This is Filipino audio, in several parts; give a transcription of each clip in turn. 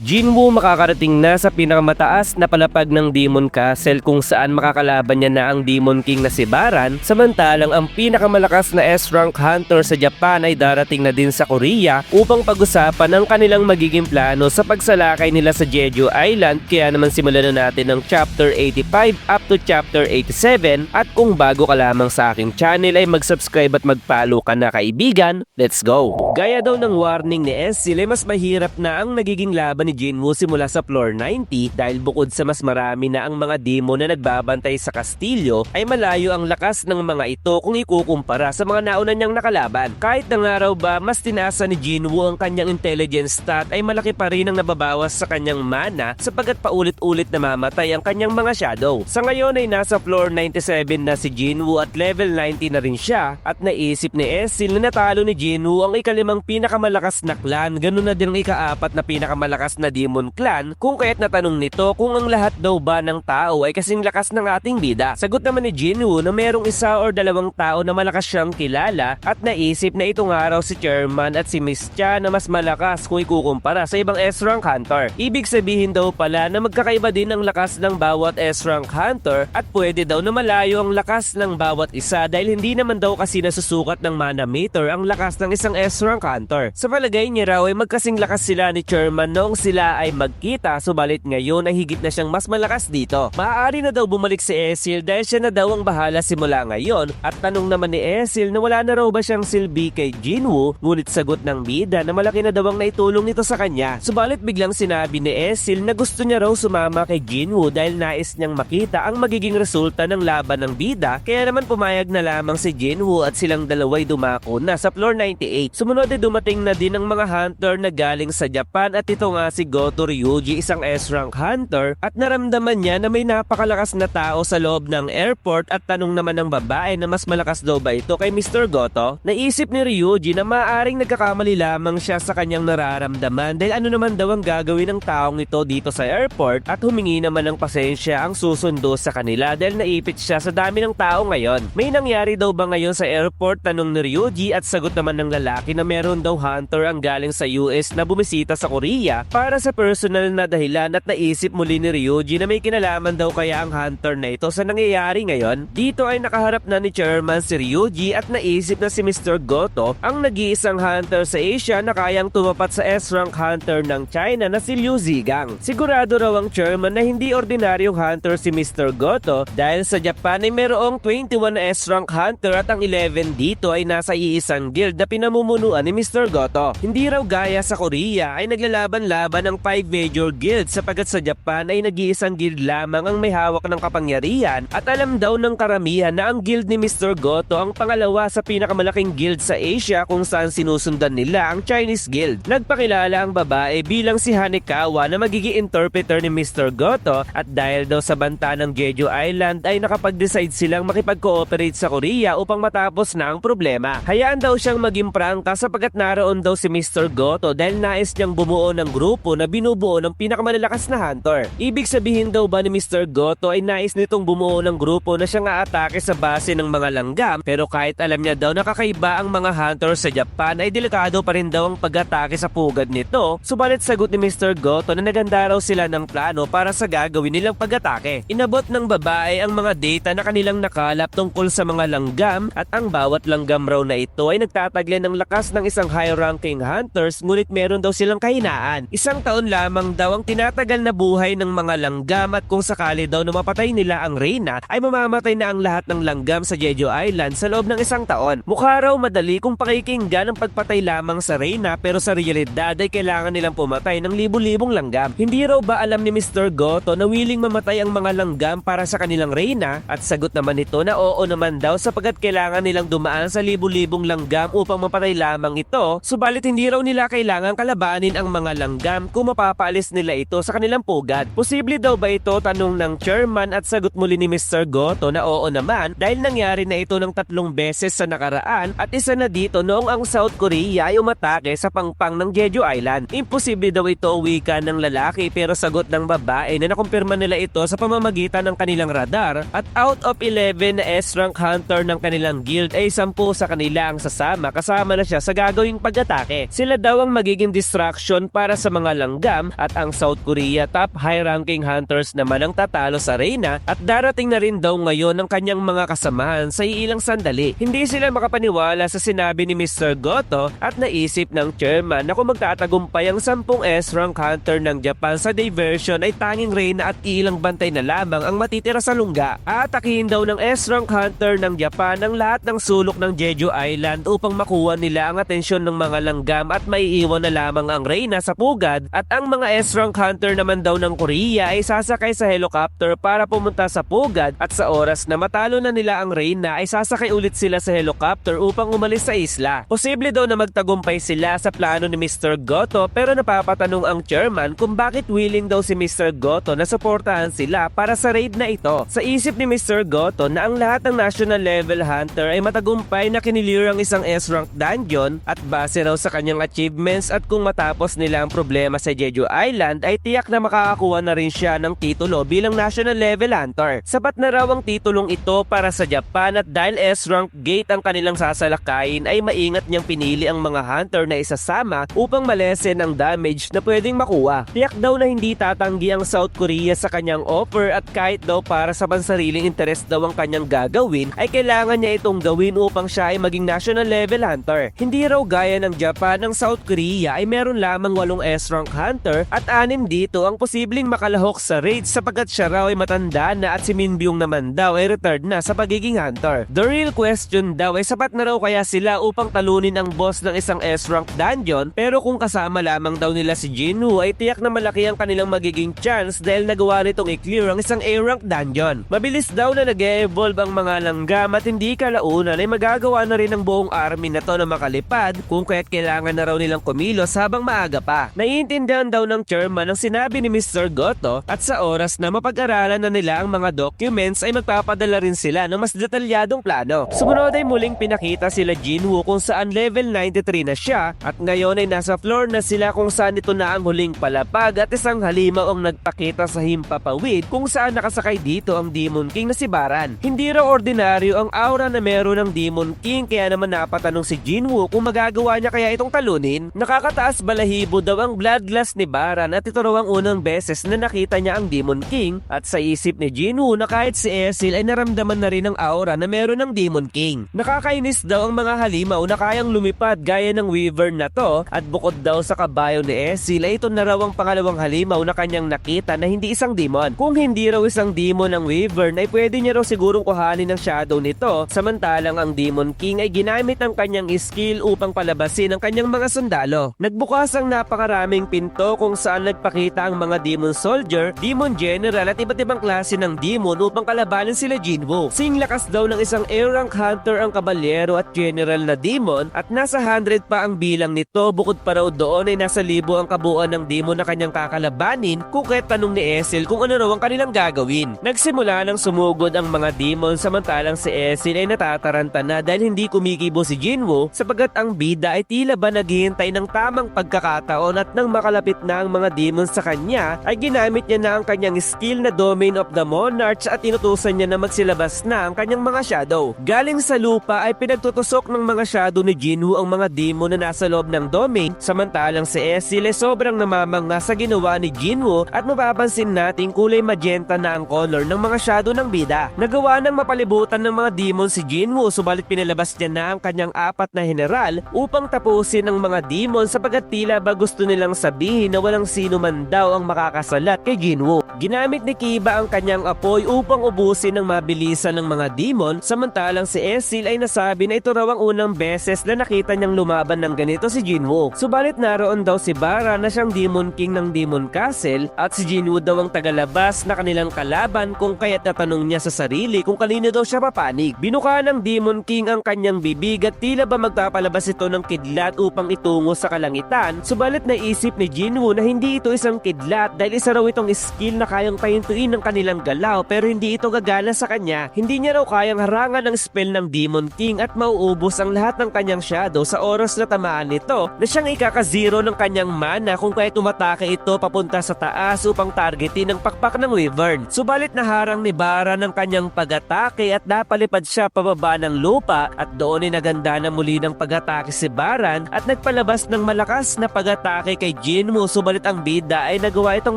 Jinwoo makakarating na sa pinakamataas na palapag ng Demon Castle kung saan makakalaban niya na ang Demon King na si Baran, samantalang ang pinakamalakas na S-Rank Hunter sa Japan ay darating na din sa Korea upang pag-usapan ang kanilang magiging plano sa pagsalakay nila sa Jeju Island. Kaya naman simulan na natin ng Chapter 85 up to Chapter 87, at kung bago ka lamang sa aking channel ay mag-subscribe at mag-follow ka na kaibigan. Let's go! Gaya daw ng warning ni Ezreal ay mas mahirap na ang nagiging laban ni Jinwoo simula sa floor 90 dahil bukod sa mas marami na ang mga demon na nagbabantay sa kastilyo ay malayo ang lakas ng mga ito kung ikukumpara sa mga nauna niyang nakalaban. Kahit na nga raw ba mas tinasa ni Jinwoo ang kanyang intelligence stat ay malaki pa rin ang nababawas sa kanyang mana sapagkat paulit-ulit namamatay ang kanyang mga shadow. Sa ngayon ay nasa floor 97 na si Jinwoo at level 90 na rin siya, at naisip ni Ezreal na natalo ni Jinwoo ang ikalimang pinakamalakas na clan, ganun na din ang ikaapat na pinakamalakas na demon clan, kung kaya't natanong nito kung ang lahat daw ba ng tao ay kasing lakas ng ating bida. Sagot naman ni Jinwoo na merong isa or dalawang tao na malakas siyang kilala, at naisip na itong araw si Chairman at si Miss Cha na mas malakas kung ikukumpara sa ibang S-Rank Hunter. Ibig sabihin daw pala na magkakaiba din ang lakas ng bawat S-Rank Hunter, at pwede daw na malayo ang lakas ng bawat isa dahil hindi naman daw kasi nasusukat ng mana meter ang lakas ng isang S-Rank Hunter. Sa palagay niya raw ay magkasing lakas sila ni Chairman noong sila ay magkita, subalit ngayon ay higit na siyang mas malakas dito. Maaari na daw bumalik si Ezreal dahil siya na daw ang bahala simula ngayon, at tanong naman ni Ezreal na wala na raw ba siyang silbi kay Jinwoo, ngunit sagot ng bida na malaki na daw ang naitulong nito sa kanya. Subalit biglang sinabi ni Ezreal na gusto niya raw sumama kay Jinwoo dahil nais niyang makita ang magiging resulta ng laban ng bida, kaya naman pumayag na lamang si Jinwoo at silang dalaway dumako na sa floor 98. Sumunod ay dumating na din ang mga hunter na galing sa Japan, at ito nga si Goto Ryuji, isang S-Rank Hunter, at naramdaman niya na may napakalakas na tao sa loob ng airport, at tanong naman ng babae na mas malakas daw ba ito kay Mr. Goto. Naisip ni Ryuji na maaaring nagkakamali lamang siya sa kanyang nararamdaman dahil ano naman daw ang gagawin ng taong ito dito sa airport, at humingi naman ng pasensya ang susundo sa kanila dahil naipit siya sa dami ng tao ngayon. May nangyari daw ba ngayon sa airport, tanong ni Ryuji, at sagot naman ng lalaki na meron daw hunter ang galing sa US na bumisita sa Korea para sa personal na dahilan, at naisip muli ni Ryuji na may kinalaman daw kaya ang hunter na ito sa nangyayari ngayon. Dito ay nakaharap na ni Chairman si Ryuji, at naisip na si Mr. Goto ang nag-iisang hunter sa Asia na kayang tumapat sa S-Rank Hunter ng China na si Liu Zigang. Sigurado raw ang Chairman na hindi ordinaryong hunter si Mr. Goto dahil sa Japan ay mayroong 21 S-Rank Hunter, at ang 11 dito ay nasa iisang guild na pinamumunuan ni Mr. Goto. Hindi raw gaya sa Korea ay naglalaban-laban ng 5 major guilds, sapagkat sa Japan ay nag-iisang guild lamang ang may hawak ng kapangyarihan, at alam daw ng karamihan na ang guild ni Mr. Goto ang pangalawa sa pinakamalaking guild sa Asia kung saan sinusundan nila ang Chinese Guild. Nagpakilala ang babae bilang si Hanekawa na magiging interpreter ni Mr. Goto, at dahil daw sa banta ng Jeju Island ay nakapag-decide silang makipag-cooperate sa Korea upang matapos na ang problema. Hayaan daw siyang maging prangka sapagkat naroon daw si Mr. Goto dahil nais niyang bumuo ng grupo na binubuo ng pinakamalalakas na hunter. Ibig sabihin daw ba ni Mr. Goto ay nais nitong bumuo ng grupo na siyang aatake sa base ng mga langgam, pero kahit alam niya daw na kakaiba ang mga hunter sa Japan ay delikado pa rin daw ang pag-atake sa pugad nito. Subalit sagot ni Mr. Goto na naganda raw sila ng plano para sa gagawin nilang pag-atake. Inabot ng babae ang mga data na kanilang nakalap tungkol sa mga langgam, at ang bawat langgam raw na ito ay nagtataglan ng lakas ng isang high-ranking hunters, ngunit meron daw silang kahinaan. Isang taon lamang daw ang tinatagal na buhay ng mga langgam, at kung sakali daw na mapatay nila ang reyna ay mamamatay na ang lahat ng langgam sa Jeju Island sa loob ng isang taon. Mukha raw madali kung pakikinggan ang pagpatay lamang sa reyna, pero sa realidad ay kailangan nilang pumatay ng libu-libong langgam. Hindi raw ba alam ni Mr. Goto na willing mamatay ang mga langgam para sa kanilang reyna? At sagot naman nito na oo naman daw sapagkat kailangan nilang dumaan sa libu-libong langgam upang mapatay lamang ito, subalit hindi raw nila kailangan kalabanin ang mga langgam kung mapapaalis nila ito sa kanilang pugad. Posible daw ba ito, tanong ng Chairman, at sagot muli ni Mr. Goto na oo naman dahil nangyari na ito ng 3 beses sa nakaraan, at isa na dito noong ang South Korea ay umatake sa pangpang ng Jeju Island. Imposible daw ito, wika ng lalaki, pero sagot ng babae na nakumpirma nila ito sa pamamagitan ng kanilang radar, at out of 11 na S-Rank Hunter ng kanilang guild ay 10 sa kanila ang sasama, kasama na siya sa gagawing pag-atake. Sila daw ang magiging distraction para sa mga mga langgam at ang South Korea top high-ranking hunters naman ang tatalo sa Reyna at darating na rin daw ngayon ng kanyang mga kasamahan sa ilang sandali. Hindi sila makapaniwala sa sinabi ni Mr. Goto at naisip ng chairman na kung magtatagumpay ang 10 S-rank hunter ng Japan sa diversion ay tanging Reyna at ilang bantay na lamang ang matitira sa lungga. Atakihin daw ng S-rank hunter ng Japan ang lahat ng sulok ng Jeju Island upang makuha nila ang atensyon ng mga langgam at maiiwan na lamang ang Reyna sa pugad at ang mga S-rank hunter naman daw ng Korea ay sasakay sa helicopter para pumunta sa pugad at sa oras na matalo na nila ang Reyna ay sasakay ulit sila sa helicopter upang umalis sa isla. Posible daw na magtagumpay sila sa plano ni Mr. Goto pero napapatanong ang chairman kung bakit willing daw si Mr. Goto na suportahan sila para sa raid na ito. Sa isip ni Mr. Goto na ang lahat ng national level hunter ay matagumpay na kinilir ang isang S-rank dungeon at base raw sa kanyang achievements at kung matapos nila ang problema sa Jeju Island ay tiyak na makakakuha na rin siya ng titulo bilang national level hunter. Sapat na raw ang titulong ito para sa Japan at dahil S-rank gate ang kanilang sasalakayin ay maingat niyang pinili ang mga hunter na isasama upang malesen ang damage na pwedeng makuha. Tiyak daw na hindi tatanggi ang South Korea sa kanyang offer at kahit daw para sa pansariling interest daw ang kanyang gagawin ay kailangan niya itong gawin upang siya ay maging national level hunter. Hindi raw gaya ng Japan, ang South Korea ay meron lamang 8 S-rank hunter at 6 dito ang posibleng makalahok sa raid sapagkat siya raw ay matanda na at si Min Byung naman daw ay retired na sa pagiging hunter. The real question daw ay sapat na raw kaya sila upang talunin ang boss ng isang S-rank dungeon pero kung kasama lamang daw nila si Jinwoo ay tiyak na malaki ang kanilang magiging chance dahil nagawa nitong i-clear ang isang A-rank dungeon. Mabilis daw na nag-evolve ang mga langgam at hindi kalaunan ay magagawa na rin ang buong army na to na makalipad kung kaya't kailangan na raw nilang kumilos habang maaga pa. Naiintindihan daw ng chairman ang sinabi ni Mr. Goto at sa oras na mapag-aralan na nila ang mga documents ay magpapadala rin sila ng mas detalyadong plano. Sumunod ay muling pinakita sila Jinwoo kung saan level 93 na siya at ngayon ay nasa floor na sila kung saan ito na ang huling palapag at isang halimaw ang nagpakita sa himpapawid kung saan nakasakay dito ang Demon King na si Baran. Hindi raw ordinaryo ang aura na meron ng Demon King kaya naman napatanong si Jinwoo kung magagawa niya kaya itong talunin. Nakakataas balahibo daw ang bloodlust ni Baran at ito raw ang unang beses na nakita niya ang Demon King at sa isip ni Jinwoo na kahit si Esil ay naramdaman na rin ang aura na meron ng Demon King. Nakakainis daw ang mga halimaw na kayang lumipad gaya ng Wyvern na to at bukod daw sa kabayo ni Esil ay ito na raw ang pangalawang halimaw na kanyang nakita na hindi isang demon. Kung hindi raw isang demon ang Wyvern ay pwede niya raw sigurong kuhanin ng shadow nito samantalang ang Demon King ay ginamit ang kanyang skill upang palabasin ang kanyang mga sundalo. Nagbukas ang napakaraming pinto kung saan nagpakita ang mga Demon Soldier, Demon General at iba't ibang klase ng demon upang kalabanin sila Jinwoo. Sing lakas daw ng isang A-rank hunter ang kabalyero at general na demon at nasa 100 pa ang bilang nito bukod pa raw doon ay nasa 1,000 ang kabuuan ng demon na kanyang kakalabanin kung kaya't tanong ni Esil kung ano raw ang kanilang gagawin. Nagsimula nang sumugod ang mga demon samantalang si Esil ay natataranta na dahil hindi kumikibo si Jinwoo sapagkat ang bida ay tila ba naghihintay ng tamang pagkakataon at nang makalapit na ang mga demons sa kanya ay ginamit niya na ang kanyang skill na Domain of the Monarchs at inutusan niya na magsilabas na ang kanyang mga shadow. Galing sa lupa ay pinagtutusok ng mga shadow ni Jinwoo ang mga demon na nasa loob ng domain samantalang si Esil ay sobrang namamangha sa ginawa ni Jinwoo at mapapansin nating kulay magenta na ang color ng mga shadow ng bida. Nagawa ng mapalibutan ng mga demon si Jinwoo subalit pinalabas niya na ang kanyang 4 na general upang tapusin ang mga demon sapagkat tila ba gusto nilang sabihin na walang sino man daw ang makakasalat kay Jinwoo. Ginamit ni Kiba ang kanyang apoy upang ubusin ang mabilisan ng mga demon samantalang si Esil ay nasabi na ito raw ang unang beses na nakita niyang lumaban ng ganito si Jinwoo. Subalit naroon daw si Bara na siyang Demon King ng Demon Castle at si Jinwoo daw ang tagalabas na kanilang kalaban kung kaya't natanong niya sa sarili kung kanino daw siya papanig. Binuka ng Demon King ang kanyang bibig at tila ba magpapalabas ito ng kidlat upang itungo sa kalangitan subalit naisip ni Jinwoo na hindi ito isang kidlat dahil isa raw itong skill na kayang pahintuin ng kanilang galaw pero hindi ito gagana sa kanya. Hindi niya raw kayang harangan ng spell ng Demon King at mauubos ang lahat ng kanyang shadow sa oras na tamaan nito na siyang ikaka-zero ng kanyang mana kung kaya tumatake ito papunta sa taas upang targetin ang pakpak ng Wyvern. Subalit naharang ni Bara ng kanyang pag-atake at napalipad siya pababa ng lupa at doon ay naganda na muli ng pag-atake si Baran at nagpalabas ng malakas na pag-atake kay Jinwoo, subalit ang bida ay nagawa itong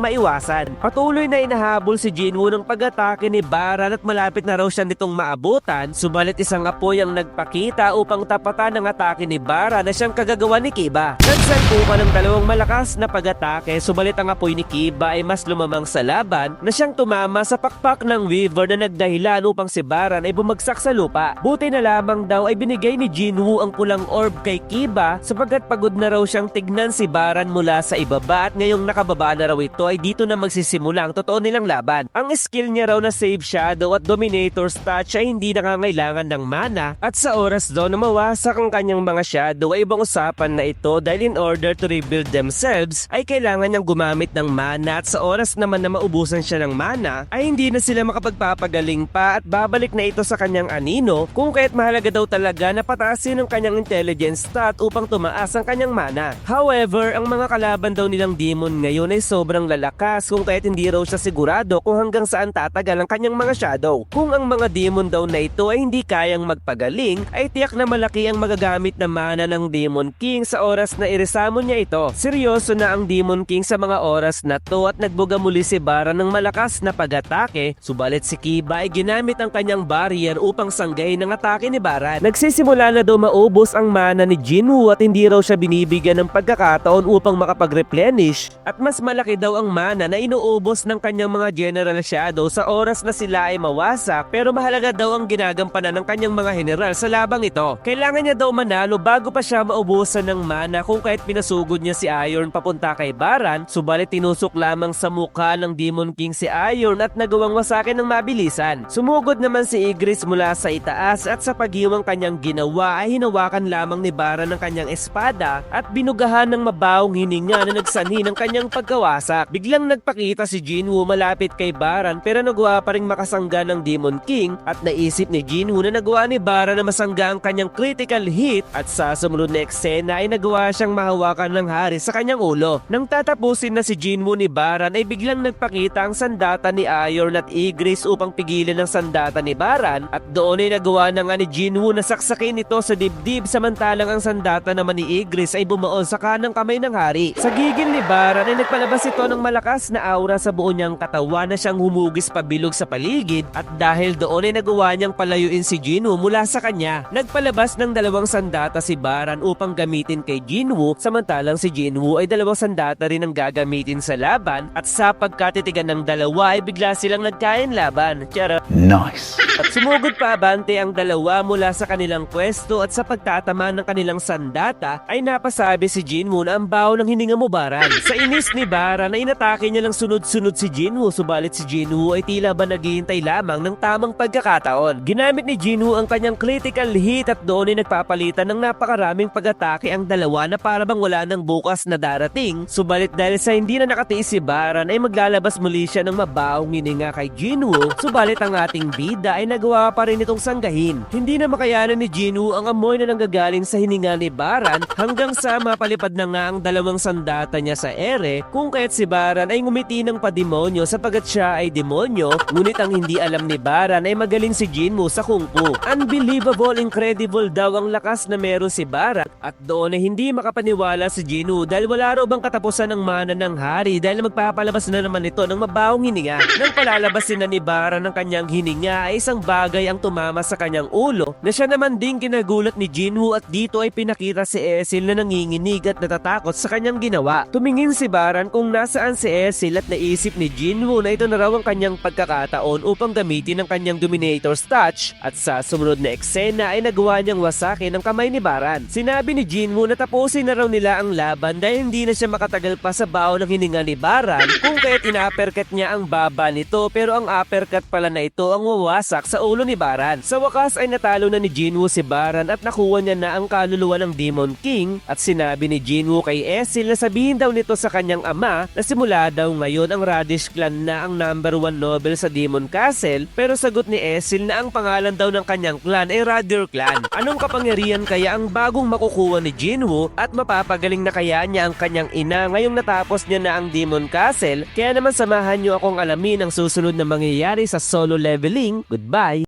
maiwasan. Patuloy na inahabol si Jinwoo ng pag-atake ni Baran at malapit na raw siya nitong maabutan, subalit isang apoy ang nagpakita upang tapatan ang atake ni Baran na siyang kagagawa ni Kiba. Nagsalpukan ng dalawang malakas na pag-atake, subalit ang apoy ni Kiba ay mas lumamang sa laban na siyang tumama sa pakpak ng Weaver na nagdahilan upang si Baran ay bumagsak sa lupa. Buti na lamang daw ay binigay ni Jinwoo ang pulang orb kay Kiba sapagkat pagod na raw siyang tignan si Baran mula sa ibaba at ngayong nakababa na raw ito ay dito na magsisimula ang totoo nilang laban. Ang skill niya raw na Save Shadow at Dominator's Touch ay hindi nangangailangan ng mana at sa oras daw na mawasak ang kanyang mga shadow ay ibang usapan na ito dahil in order to rebuild themselves ay kailangan niyang gumamit ng mana at sa oras naman na maubusan siya ng mana ay hindi na sila makapagpapagaling pa at babalik na ito sa kanyang anino kung kaya't mahalaga daw talaga na pataasin ang kanyang intelligence stat upang tumaas ang kanyang mana. However, ang mga kalaban daw nilang demon ngayon ay sobrang lalakas kung kaya't hindi raw siya sigurado kung hanggang saan tatagal ang kanyang mga shadow. Kung ang mga demon daw na ito ay hindi kayang magpagaling, ay tiyak na malaki ang magagamit na mana ng Demon King sa oras na iresamon niya ito. Seryoso na ang Demon King sa mga oras na to at nagbuga muli si Baran ng malakas na pag-atake, subalit si Kiba ay ginamit ang kanyang barrier upang sanggayin ang atake ni Baran. Nagsisimula na daw maubos ang mana ni Jinwoo at hindi raw siya binibigyan ng pagkakataon upang makapag-replenish at mas malaki daw ang mana na inuubos ng kanyang mga General Shadow sa oras na sila ay mawasak, pero mahalaga daw ang ginagampanan ng kanyang mga general sa labang ito. Kailangan niya daw manalo bago pa siya maubusan ng mana kung kahit pinasugod niya si Iron papunta kay Baran, subalit tinusok lamang sa mukha ng Demon King si Iron at nagawang wasakin ng mabilisan. Sumugod naman si Igris mula sa itaas at sa paghiwang kanyang ginawa ay hinawakan lamang ni Baran ng kanyang espada at binugahan ng mabawong hininga na nagsanhi ng kanyang pagkawasak. Biglang nagpakita si Jinwoo malapit kay Baran pero nagawa pa ring makasangga ng Demon King at naisip ni Jinwoo na nagawa ni Baran na masangga ang kanyang critical hit at sa sumunod na eksena ay nagawa siyang mahawakan ng hari sa kanyang ulo. Nang tatapusin na si Jinwoo ni Baran ay biglang nagpakita ang sandata ni Iron at Igris upang pigilan ang sandata ni Baran at doon ay nagawa na nga ni Jinwoo na saksakin ito sa dibdib samantalang ang sandata naman ni Igris ay bumaon sa kanang kamay ng hari. Sa gigil ni Baran ay nagpalabas ito ng malakas na aura sa buo niyang katawan na siyang humugis pabilog sa paligid at dahil doon ay nagawa niyang palayuin si Jinwoo mula sa kanya. Nagpalabas ng dalawang sandata si Baran upang gamitin kay Jinwoo samantalang si Jinwoo ay dalawang sandata rin ang gagamitin sa laban at sa pagkatitigan ng dalawa ay bigla silang nagkain laban. Nice! At sumugod pa abante ang dalawa mula sa kanilang pwesto at sa pagtatama ng kanilang sandata ay napasabi si Jinwoo na ang baho ng hininga mo Baran. Sa inis ni Baran ay inatake niya lang sunod-sunod si Jinwoo subalit si Jinwoo ay tila ba naghihintay lamang ng tamang pagkakataon. Ginamit ni Jinwoo ang kanyang critical hit at doon ay nagpapalitan ng napakaraming pag-atake ang dalawa na para bang wala nang bukas na darating, subalit dahil sa hindi na nakatiis si Baran ay maglalabas muli siya ng mabahong hininga kay Jinwoo, subalit ang ating bida ay nagawa pa rin itong sanggahin. Hindi na makayanan ni Jinwoo ang amoy na nanggagaling sa hininga ni Baran hanggang sa mapalipad na nga ang dalawang sandata niya sa ere kung kaya't si Baran ay ngumiti ng pademonyo sapagat siya ay demonyo, ngunit ang hindi alam ni Baran ay magaling si Jinwoo sa Kung Fu. Unbelievable, incredible daw ang lakas na meron si Baran at doon ay hindi makapaniwala si Jinwoo dahil wala raw bang katapusan ng mana ng hari dahil magpapalabas na naman ito ng mabahong hininga. Nang palalabasin na ni Baran ng kanyang hininga ay isang bagay ang tumama sa kanyang ulo na siya naman ding kinagulat ni Jinwoo at dito ay pinakita si Esil na nanginginig at natatakot sa kanyang ginawa. Tumingin si Baran kung nasaan si Esil at naisip ni Jinwoo na ito na raw ang kanyang pagkakataon upang gamitin ang kanyang Dominator's Touch at sa sumunod na eksena ay nagawa niyang wasakin ang kamay ni Baran. Sinabi ni Jinwoo na tapusin na raw nila ang laban dahil hindi na siya makatagal pa sa baho ng hininga ni Baran kung kaya't ina-uppercut niya ang baba nito pero ang uppercut pala na ito ang wawasak sa ulo ni Baran. Sa wakas ay natalo na ni Jinwoo si Baran at nakuha niya na ang kaluluwa ng Demon King at sinabi ni Jinwoo kay Esil na sabihin daw nito sa kanyang ama na simula daw ngayon ang Radish Clan na ang #1 noble sa Demon Castle pero sagot ni Esil na ang pangalan daw ng kanyang clan ay Radier Clan. Anong kapangyarihan kaya ang bagong makukuha ni Jinwoo at mapapagaling na kaya niya ang kanyang ina ngayong natapos niya na ang Demon Castle? Kaya naman samahan niyo akong alamin ang susunod na mangyayari sa solo leveling. Goodbye!